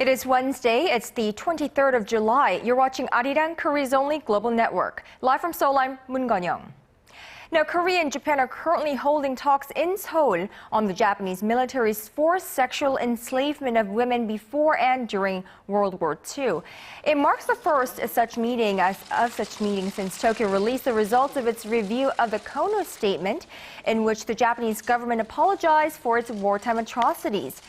It is Wednesday. It's the 23rd of July. You're watching ARIRANG, Korea's only global network. Live from Seoul, I'm Moon Gon-young. Now, Korea and Japan are currently holding talks in Seoul on the Japanese military's forced sexual enslavement of women before and during World War II. It marks the first of such meeting since Tokyo released the results of its review of the Kono Statement, in which the Japanese government apologized for its wartime atrocities.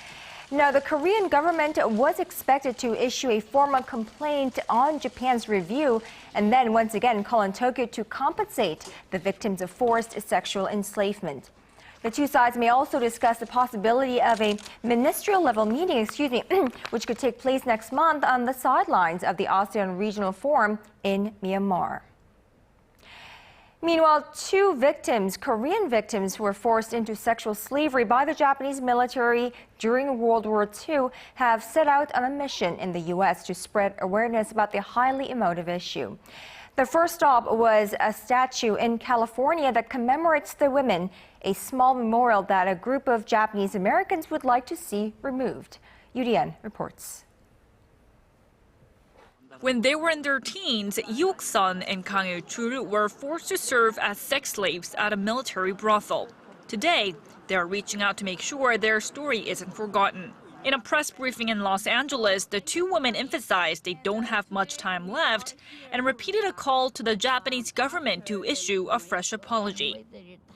Now, the Korean government was expected to issue a formal complaint on Japan's review and then once again call on Tokyo to compensate the victims of forced sexual enslavement. The two sides may also discuss the possibility of a ministerial-level meeting, which could take place next month on the sidelines of the ASEAN Regional Forum in Myanmar. Meanwhile, two victims, Korean victims, who were forced into sexual slavery by the Japanese military during World War II, have set out on a mission in the U.S. to spread awareness about the highly emotive issue. The first stop was a statue in California that commemorates the women, a small memorial that a group of Japanese Americans would like to see removed. Yuan reports. When they were in their teens, Yuk-sun and Kang Il-chul were forced to serve as sex slaves at a military brothel. Today, they are reaching out to make sure their story isn't forgotten. In a press briefing in Los Angeles, the two women emphasized they don't have much time left and repeated a call to the Japanese government to issue a fresh apology.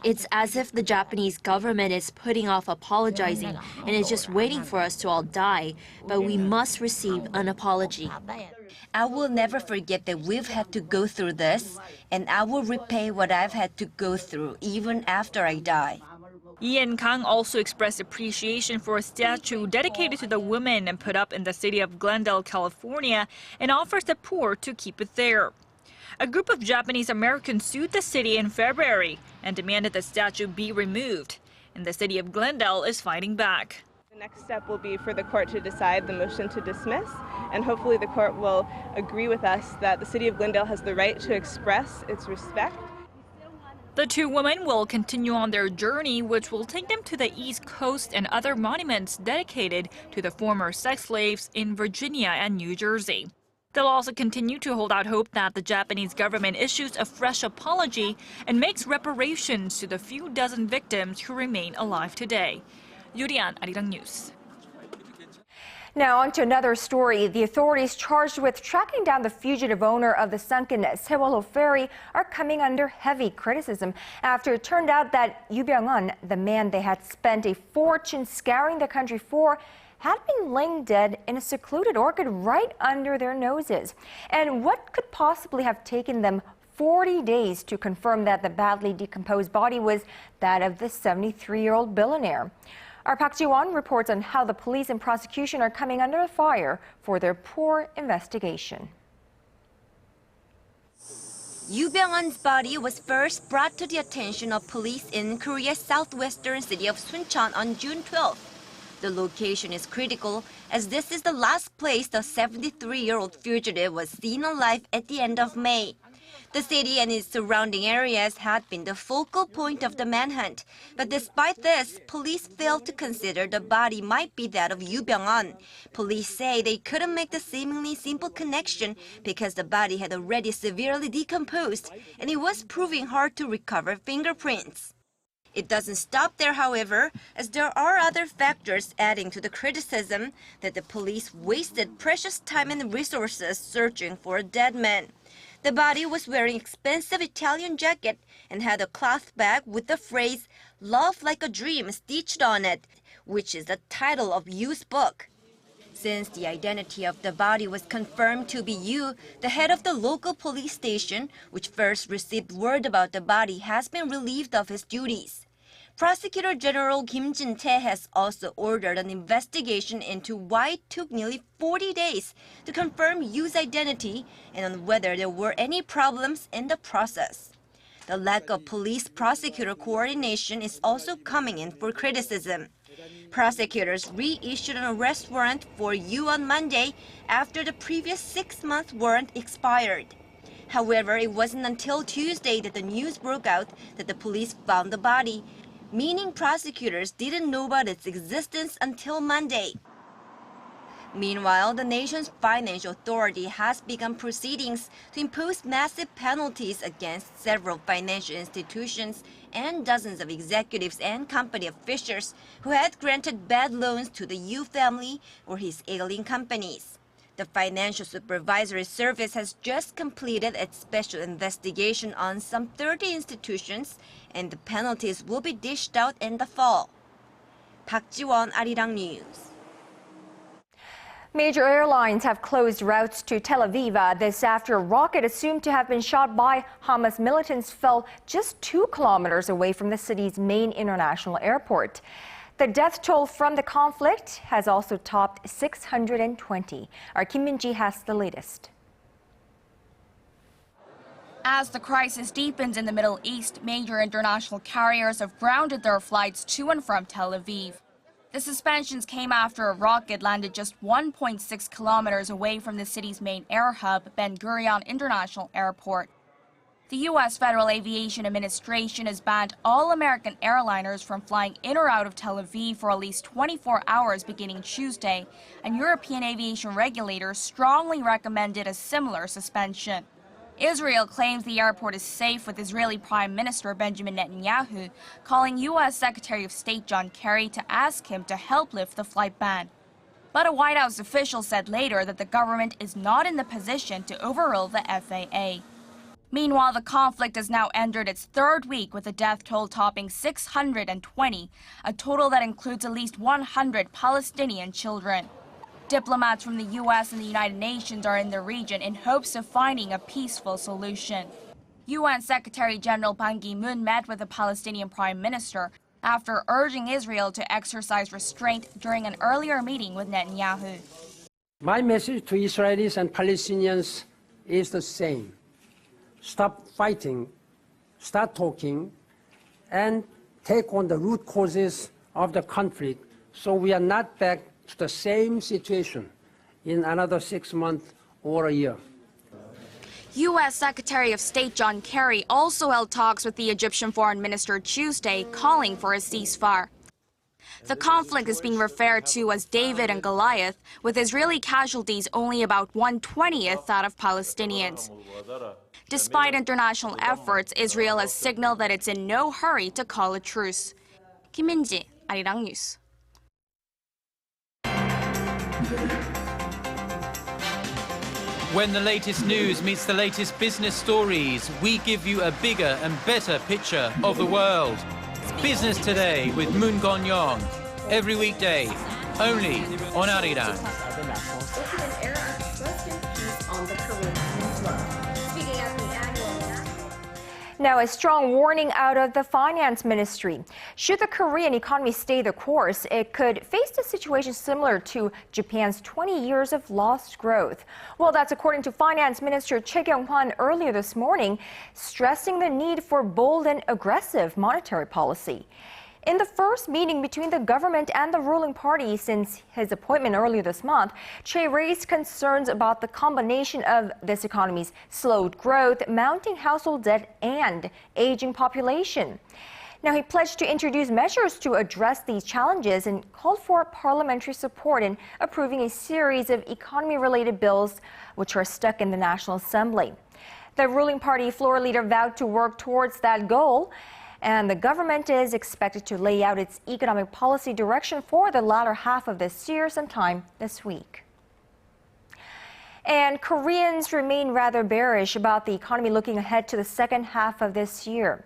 It's as if the Japanese government is putting off apologizing and is just waiting for us to all die, but we must receive an apology. I will never forget that we've had to go through this, and I will repay what I've had to go through even after I die. Lee and Kang also expressed appreciation for a statue dedicated to the women and put up in the city of Glendale, California, and offers the poor to keep it there. A group of Japanese Americans sued the city in February and demanded the statue be removed, and the city of Glendale is fighting back. The next step will be for the court to decide the motion to dismiss, and hopefully the court will agree with us that the city of Glendale has the right to express its respect. The two women will continue on their journey, which will take them to the East Coast and other monuments dedicated to the former sex slaves in Virginia and New Jersey. They'll also continue to hold out hope that the Japanese government issues a fresh apology and makes reparations to the few dozen victims who remain alive today. Yuan, ARIRANG News. Now on to another story. The authorities charged with tracking down the fugitive owner of the sunken Seoul ferry are coming under heavy criticism after it turned out that Yu Byung-un, the man they had spent a fortune scouring the country for, had been laying dead in a secluded orchard right under their noses. And what could possibly have taken them 40 days to confirm that the badly decomposed body was that of the 73-year-old billionaire. Our Park Ji-won reports on how the police and prosecution are coming under fire for their poor investigation. Yu Byung-un's body was first brought to the attention of police in Korea's southwestern city of Suncheon on June 12th. The location is critical as this is the last place the 73-year-old fugitive was seen alive at the end of May. The city and its surrounding areas had been the focal point of the manhunt, but despite this, police failed to consider the body might be that of Yu Byung-un. Police say they couldn't make the seemingly simple connection because the body had already severely decomposed and it was proving hard to recover fingerprints. It doesn't stop there, however, as there are other factors adding to the criticism that the police wasted precious time and resources searching for a dead man. The body was wearing expensive Italian jacket and had a cloth bag with the phrase "Love Like a Dream" stitched on it, which is the title of Yu's book. Since the identity of the body was confirmed to be Yu, the head of the local police station, which first received word about the body, has been relieved of his duties. Prosecutor General Kim Jin-tae has also ordered an investigation into why it took nearly 40 days to confirm Yu's identity and on whether there were any problems in the process. The lack of police-prosecutor coordination is also coming in for criticism. Prosecutors reissued an arrest warrant for Yu on Monday after the previous 6-month warrant expired. However, it wasn't until Tuesday that the news broke out that the police found the body, meaning prosecutors didn't know about its existence until Monday. Meanwhile, the nation's financial authority has begun proceedings to impose massive penalties against several financial institutions and dozens of executives and company officials who had granted bad loans to the Yu family or his ailing companies. The Financial Supervisory Service has just completed its special investigation on some 30 institutions, and the penalties will be dished out in the fall. Park Ji-won, ARIRANG News. Major airlines have closed routes to Tel Aviv this after a rocket assumed to have been shot by Hamas militants fell just 2 kilometers away from the city's main international airport. The death toll from the conflict has also topped 620. Our Kim Min-ji has the latest. As the crisis deepens in the Middle East, major international carriers have grounded their flights to and from Tel Aviv. The suspensions came after a rocket landed just 1.6 kilometers away from the city's main air hub, Ben Gurion International Airport. The U.S. Federal Aviation Administration has banned all American airliners from flying in or out of Tel Aviv for at least 24 hours beginning Tuesday, and European aviation regulators strongly recommended a similar suspension. Israel claims the airport is safe, with Israeli Prime Minister Benjamin Netanyahu calling U.S. Secretary of State John Kerry to ask him to help lift the flight ban. But a White House official said later that the government is not in the position to overrule the FAA. Meanwhile, the conflict has now entered its 3rd week, with the death toll topping 620, a total that includes at least 100 Palestinian children. Diplomats from the U.S. and the United Nations are in the region in hopes of finding a peaceful solution. UN Secretary General Ban Ki-moon met with the Palestinian Prime Minister after urging Israel to exercise restraint during an earlier meeting with Netanyahu. My message to Israelis and Palestinians is the same. Stop fighting, start talking, and take on the root causes of the conflict so we are not back to the same situation in another 6 months or a year. U.S. Secretary of State John Kerry also held talks with the Egyptian Foreign Minister Tuesday, calling for a ceasefire. The conflict is being referred to as David and Goliath, with Israeli casualties only about 1/20th that of Palestinians. Despite international efforts, Israel has signaled that it's in no hurry to call a truce. Kim Min-ji, ARIRANG News. When the latest news meets the latest business stories, we give you a bigger and better picture of the world. Business Today with Moon Gon-young. Every weekday, only on ARIRANG. Now, a strong warning out of the finance ministry. Should the Korean economy stay the course, it could face a situation similar to Japan's 20 years of lost growth. Well, that's according to Finance Minister Choi Kyung-hwan earlier this morning, stressing the need for bold and aggressive monetary policy. In the first meeting between the government and the ruling party since his appointment earlier this month, Choi raised concerns about the combination of this economy's slowed growth, mounting household debt, and aging population. Now, he pledged to introduce measures to address these challenges and called for parliamentary support in approving a series of economy-related bills which are stuck in the National Assembly. The ruling party floor leader vowed to work towards that goal, and the government is expected to lay out its economic policy direction for the latter half of this year sometime this week. And Koreans remain rather bearish about the economy looking ahead to the second half of this year.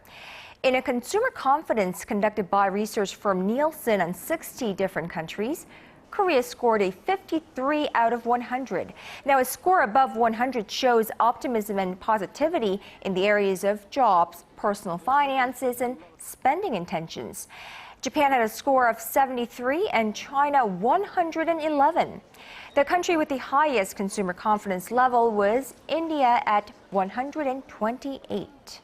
In a consumer confidence conducted by research firm Nielsen on 60 different countries, Korea scored a 53 out of 100. Now, a score above 100 shows optimism and positivity in the areas of jobs, personal finances, and spending intentions. Japan had a score of 73 and China 111. The country with the highest consumer confidence level was India at 128.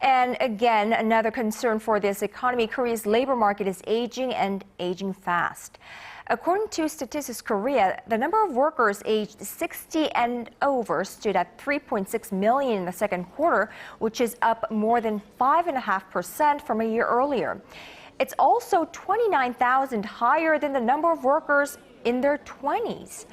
And again, another concern for this economy, Korea's labor market is aging and aging fast. According to Statistics Korea, the number of workers aged 60 and over stood at 3.6 million in the second quarter, which is up more than 5.5% from a year earlier. It's also 29,000 higher than the number of workers in their 20s.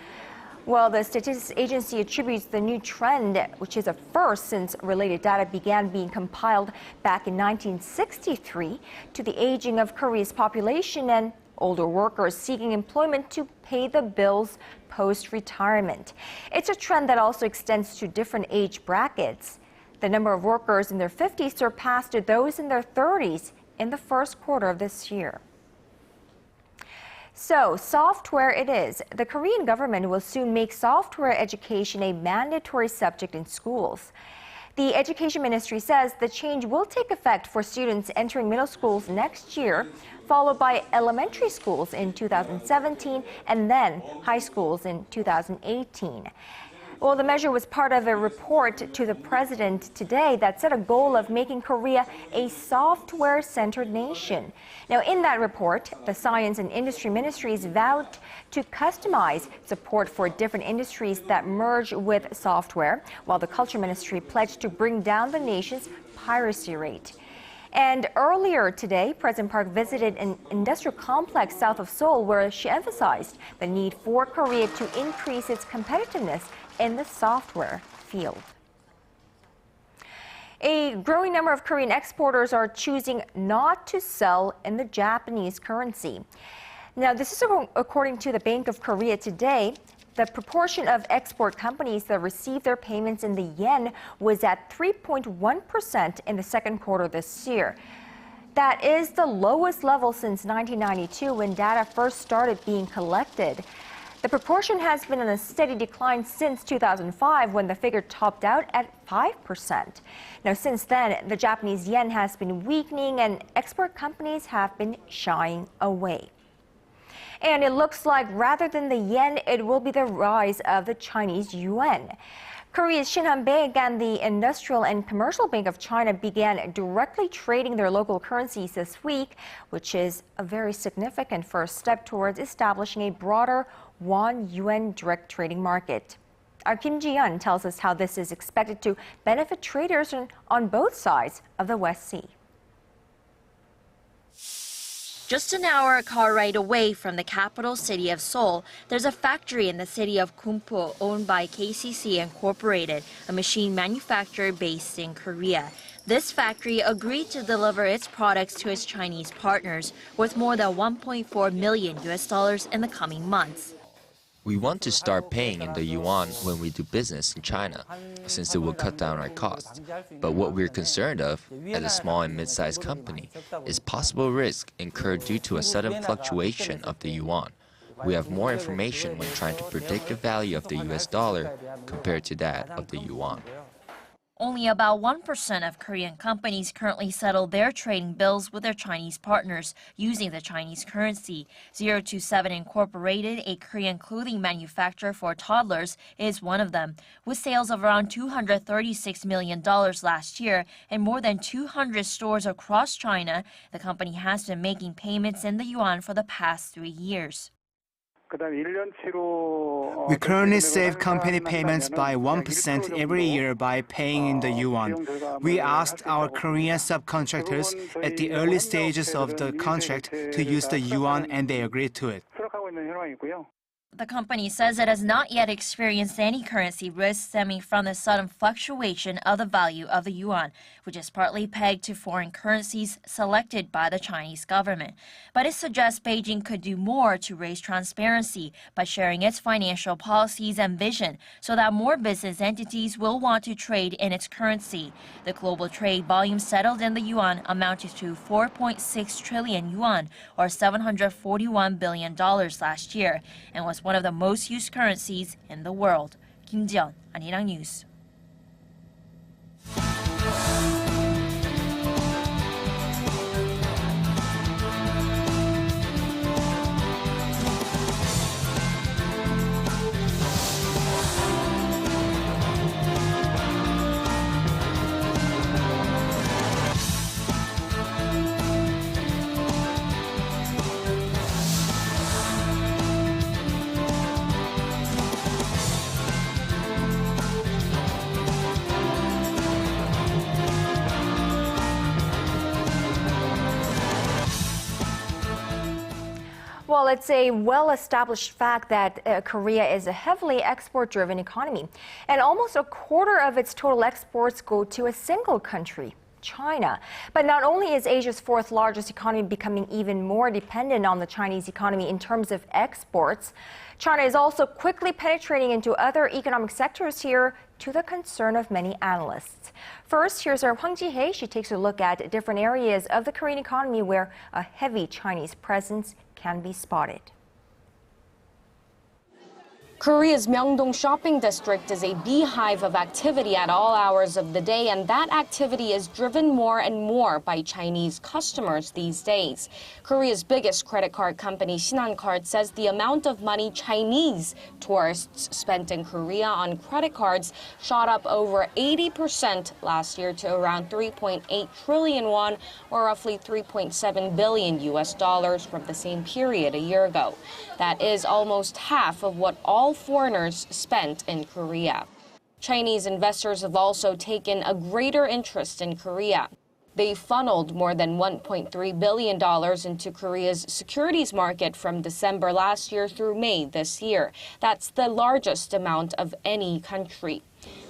Well, the statistics agency attributes the new trend, which is a first since related data began being compiled back in 1963, to the aging of Korea's population and older workers seeking employment to pay the bills post-retirement. It's a trend that also extends to different age brackets. The number of workers in their 50s surpassed those in their 30s in the first quarter of this year. So, software it is. The Korean government will soon make software education a mandatory subject in schools. The Education Ministry says the change will take effect for students entering middle schools next year, followed by elementary schools in 2017 and then high schools in 2018. Well, the measure was part of a report to the president today that set a goal of making Korea a software-centered nation. Now, in that report, the Science and Industry Ministries vowed to customize support for different industries that merge with software, while the Culture Ministry pledged to bring down the nation's piracy rate. And earlier today, President Park visited an industrial complex south of Seoul where she emphasized the need for Korea to increase its competitiveness in the software field. A growing number of Korean exporters are choosing not to sell in the Japanese currency. Now, this is according to the Bank of Korea today. The proportion of export companies that receive their payments in the yen was at 3.1% in the second quarter this year. That is the lowest level since 1992 when data first started being collected. The proportion has been on a steady decline since 2005 when the figure topped out at 5%. Now, since then, the Japanese yen has been weakening and export companies have been shying away. And it looks like rather than the yen, it will be the rise of the Chinese yuan. Korea's Shinhan Bank and the Industrial and Commercial Bank of China began directly trading their local currencies this week, which is a very significant first step towards establishing a broader won-yuan direct trading market. Our Kim Ji-yeon tells us how this is expected to benefit traders on both sides of the West Sea. Just an hour car ride away from the capital city of Seoul, there's a factory in the city of Gumpo owned by KCC Incorporated, a machine manufacturer based in Korea. This factory agreed to deliver its products to its Chinese partners worth more than $1.4 million in the coming months. We want to start paying in the yuan when we do business in China, since it will cut down our costs. But what we're concerned of, as a small and mid-sized company, is possible risk incurred due to a sudden fluctuation of the yuan. We have more information when trying to predict the value of the US dollar compared to that of the yuan. Only about 1% of Korean companies currently settle their trading bills with their Chinese partners using the Chinese currency. 027 Incorporated, a Korean clothing manufacturer for toddlers, is one of them. With sales of around $236 million last year and more than 200 stores across China, the company has been making payments in the yuan for the past 3 years. We currently save company payments by 1% every year by paying in the yuan. We asked our Korean subcontractors at the early stages of the contract to use the yuan and they agreed to it. The company says it has not yet experienced any currency risk stemming from the sudden fluctuation of the value of the yuan, which is partly pegged to foreign currencies selected by the Chinese government. But it suggests Beijing could do more to raise transparency by sharing its financial policies and vision so that more business entities will want to trade in its currency. The global trade volume settled in the yuan amounted to 4.6 trillion yuan, or $741 billion last year, and was one of the most used currencies in the world. Kim Ji-yeon, ARIRANG News. Well, it's a well-established fact that Korea is a heavily export-driven economy, and almost a quarter of its total exports go to a single country, China. But not only is Asia's fourth largest economy becoming even more dependent on the Chinese economy in terms of exports, China is also quickly penetrating into other economic sectors here, to the concern of many analysts. First, here's our Hwang Ji-hye. She takes a look at different areas of the Korean economy where a heavy Chinese presence can be spotted. Korea's Myeongdong shopping district is a beehive of activity at all hours of the day, and that activity is driven more and more by Chinese customers these days. Korea's biggest credit card company, Shinhan Card, says the amount of money Chinese tourists spent in Korea on credit cards shot up over 80% last year to around 3.8 trillion won, or roughly $3.7 billion from the same period a year ago. That is almost half of what all foreigners spent in Korea. Chinese investors have also taken a greater interest in Korea. They funneled more than $1.3 billion into Korea's securities market from December last year through May this year. That's the largest amount of any country.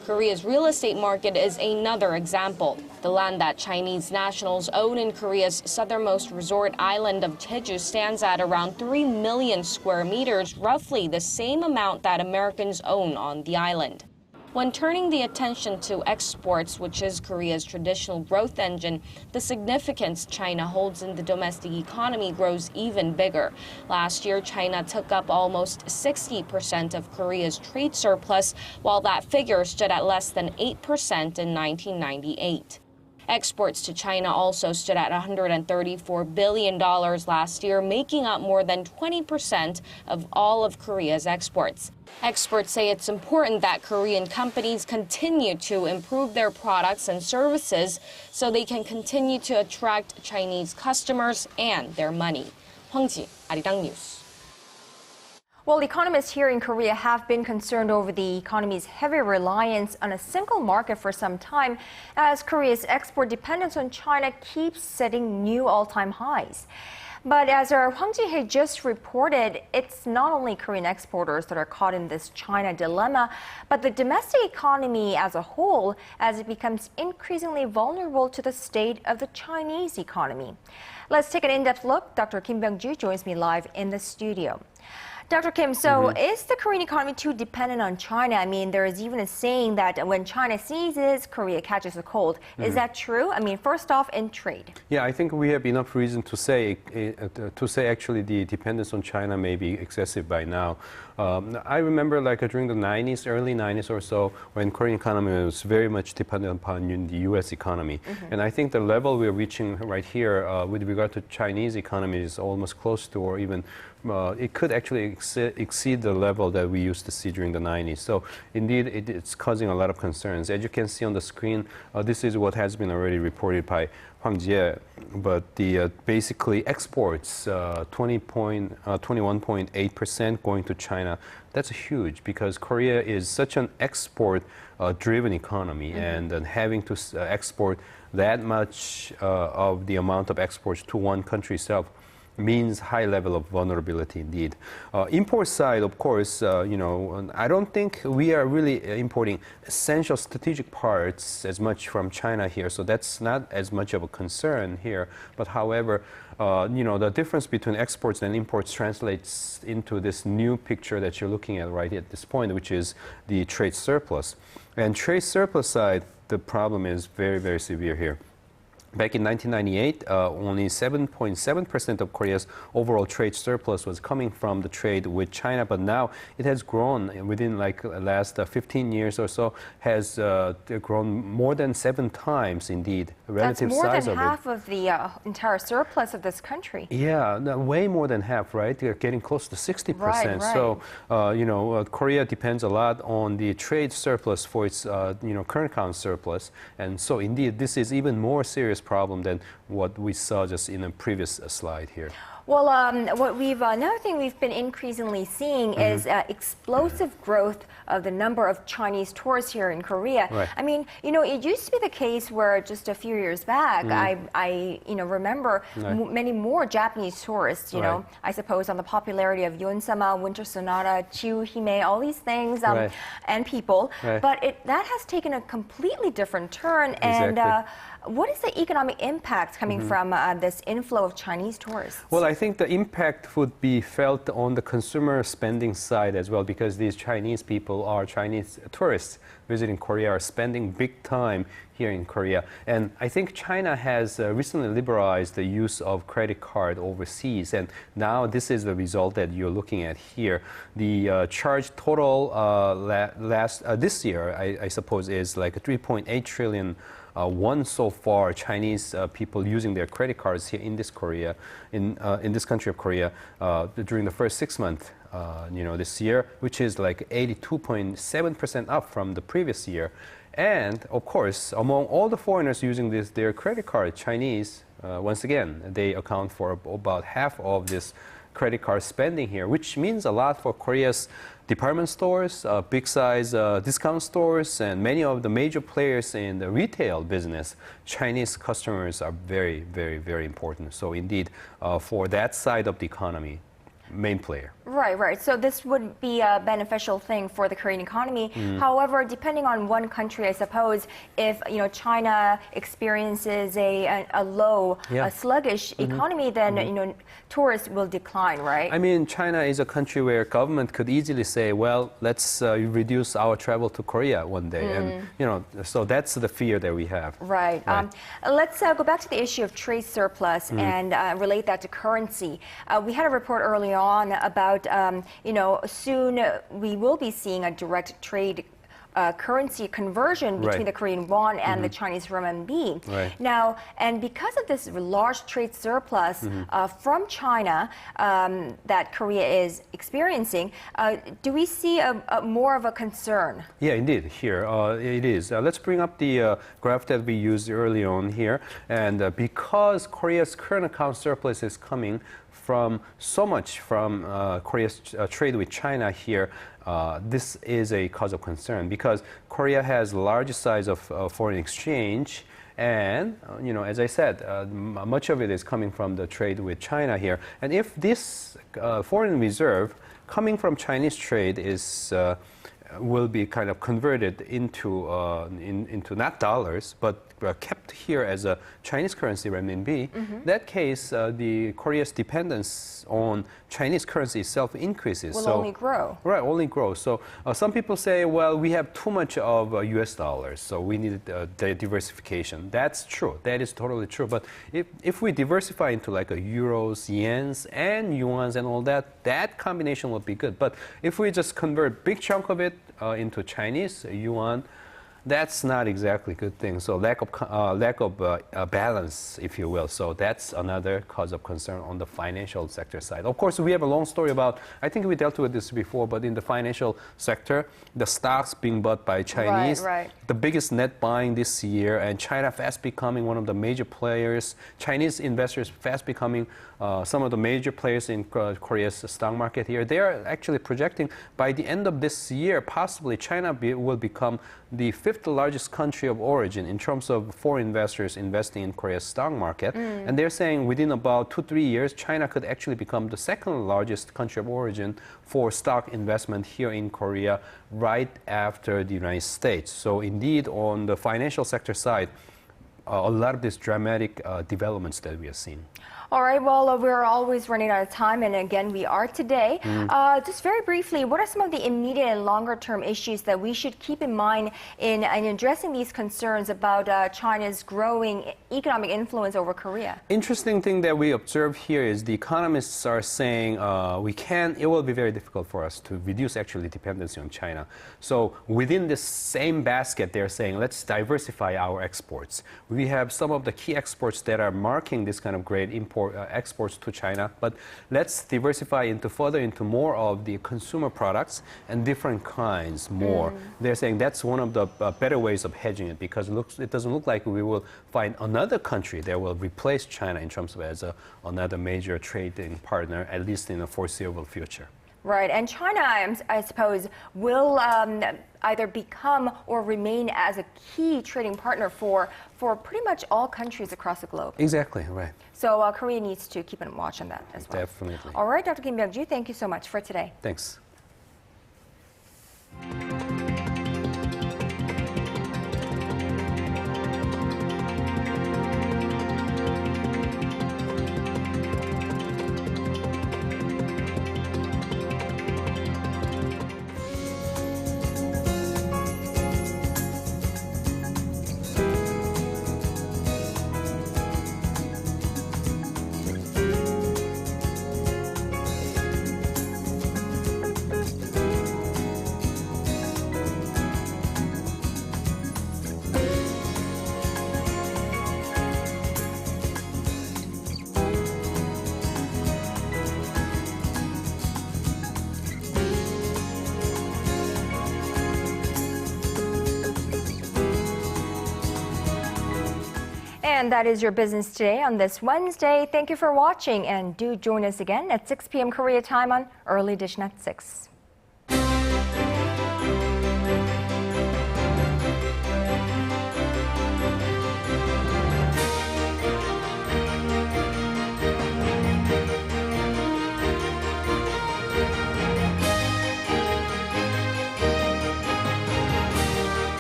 Korea's real estate market is another example. The land that Chinese nationals own in Korea's southernmost resort island of Jeju stands at around 3 million square meters, roughly the same amount that Americans own on the island. When turning the attention to exports, which is Korea's traditional growth engine, the significance China holds in the domestic economy grows even bigger. Last year, China took up almost 60% of Korea's trade surplus, while that figure stood at less than 8% in 1998. Exports to China also stood at $134 billion last year, making up more than 20% of all of Korea's exports. Experts say it's important that Korean companies continue to improve their products and services so they can continue to attract Chinese customers and their money. Hwang Ji, ARIRANG News. Well, economists here in Korea have been concerned over the economy's heavy reliance on a single market for some time, as Korea's export dependence on China keeps setting new all-time highs. But as our Hwang Ji-hye just reported, it's not only Korean exporters that are caught in this China dilemma, but the domestic economy as a whole, as it becomes increasingly vulnerable to the state of the Chinese economy. Let's take an in-depth look. Dr. Kim Byung-ju joins me live in the studio. Dr. Kim, so is the Korean economy too dependent on China? I mean, there is even a saying that when China sneezes, Korea catches a cold. Is that true? I mean, first off, in trade. Yeah, I think we have enough reason to say actually the dependence on China may be excessive by now. I remember during the 90s, early 90s or so, when Korean economy was very much dependent upon the U.S. economy. And I think the level we're reaching right here with regard to Chinese economy is almost close to, or even it could actually exceed the level that we used to see during the 90s. So indeed, it's causing a lot of concerns. As you can see on the screen, this is what has been already reported by Hwang Ji-hye. But the basically exports, 21.8% going to China. That's huge because Korea is such an export-driven economy, and having to export that much of the amount of exports to one country itself means high level of vulnerability indeed. Import side, of course, I don't think we are really importing essential strategic parts as much from China here, so that's not as much of a concern here. But however, the difference between exports and imports translates into this new picture that you're looking at right at this point, which is the trade surplus. And trade surplus side, the problem is very, very severe here. Back in 1998, only 7.7% of Korea's overall trade surplus was coming from the trade with China, but now it has grown within the last 15 years or so, has grown more than 7 times indeed, the relative size of it. That's more than half of the entire surplus of this country. Yeah, way more than half, right? They're getting close to 60%. Right. So, Korea depends a lot on the trade surplus for its, current account surplus. And so indeed, this is even more serious problem than what we saw just in a previous slide here. Well, another thing we've been increasingly seeing is explosive growth of the number of Chinese tourists here in Korea. Right. I mean, it used to be the case where just a few years back, I remember many more Japanese tourists, know, I suppose on the popularity of Yuan, Winter Sonata, Chiu Hime, all these things, and people. But that has taken a completely different turn. Exactly. And what is the economic impact coming from this inflow of Chinese tourists? Well, I think the impact would be felt on the consumer spending side as well, because these Chinese people are Chinese tourists visiting Korea, are spending big time here in Korea. And I think China has recently liberalized the use of credit card overseas. And now this is the result that you're looking at here. The charge total this year, I suppose, is like 3.8 trillion won so far. Chinese people using their credit cards here in this Korea, in this country of Korea, during the first 6 months, this year, which is like 82.7% up from the previous year. And of course, among all the foreigners using their credit card, Chinese, once again, they account for about half of this credit card spending here, which means a lot for Korea's department stores, big size discount stores, and many of the major players in the retail business. Chinese customers are very, very, very important. So indeed, for that side of the economy, main player. Right. So this would be a beneficial thing for the Korean economy. However, depending on one country, I suppose, if China experiences a low, a sluggish economy, then tourists will decline, right? I mean, China is a country where government could easily say, well, let's reduce our travel to Korea one day, and so that's the fear that we have. Right. Let's go back to the issue of trade surplus and relate that to currency. We had a report early on about soon we will be seeing a direct trade currency conversion between the Korean won and the Chinese renminbi. Now, and because of this large trade surplus from China that Korea is experiencing, do we see more of a concern? Yeah, indeed. Here it is. Let's bring up the graph that we used early on here. And because Korea's current account surplus is coming from so much from Korea's trade with China here, this is a cause of concern because Korea has the largest size of foreign exchange, and as I said, much of it is coming from the trade with China here. And if this foreign reserve coming from Chinese trade is will be kind of converted into not dollars, but kept here as a Chinese currency, renminbi. In that case, the Korea's dependence on Chinese currency itself increases. Will only grow. Right, only grow. So some people say, well, we have too much of US dollars, so we need the diversification. That's true. That is totally true. But if we diversify into like euros, yens, and yuans and all that, that combination would be good. But if we just convert big chunk of it into Chinese yuan, that's not exactly a good thing. So lack of balance, if you will. So that's another cause of concern on the financial sector side. Of course, we have a long story about, I think we dealt with this before, but in the financial sector, the stocks being bought by Chinese, the biggest net buying this year, and China fast becoming one of the major players. Chinese investors fast becoming some of the major players in Korea's stock market here. They are actually projecting by the end of this year, possibly China will become the 5th largest country of origin in terms of foreign investors investing in Korea's stock market. And they're saying within about 2-3 years, China could actually become the 2nd largest country of origin for stock investment here in Korea, right after the United States. So indeed, on the financial sector side, a lot of these dramatic developments that we have seen. All right, well, we're always running out of time, and again, we are today. Just very briefly, what are some of the immediate and longer-term issues that we should keep in mind in addressing these concerns about China's growing economic influence over Korea? Interesting thing that we observe here is the economists are saying it will be very difficult for us to reduce actually dependency on China. So within this same basket, they're saying, let's diversify our exports. We have some of the key exports that are marking this kind of great import exports to China, but let's diversify further into more of the consumer products and different kinds more. They're saying that's one of the better ways of hedging it, because it doesn't look like we will find another country that will replace China in terms of as another major trading partner, at least in the foreseeable future. Right, and China, I suppose, will either become or remain as a key trading partner for pretty much all countries across the globe. Exactly, right. So Korea needs to keep a watch on that as well. Definitely. All right, Dr. Kim Byung-ju, thank you so much for today. Thanks. And that is your business today on this Wednesday. Thank you for watching, and do join us again at 6 p.m. Korea time on Early Edition at 6.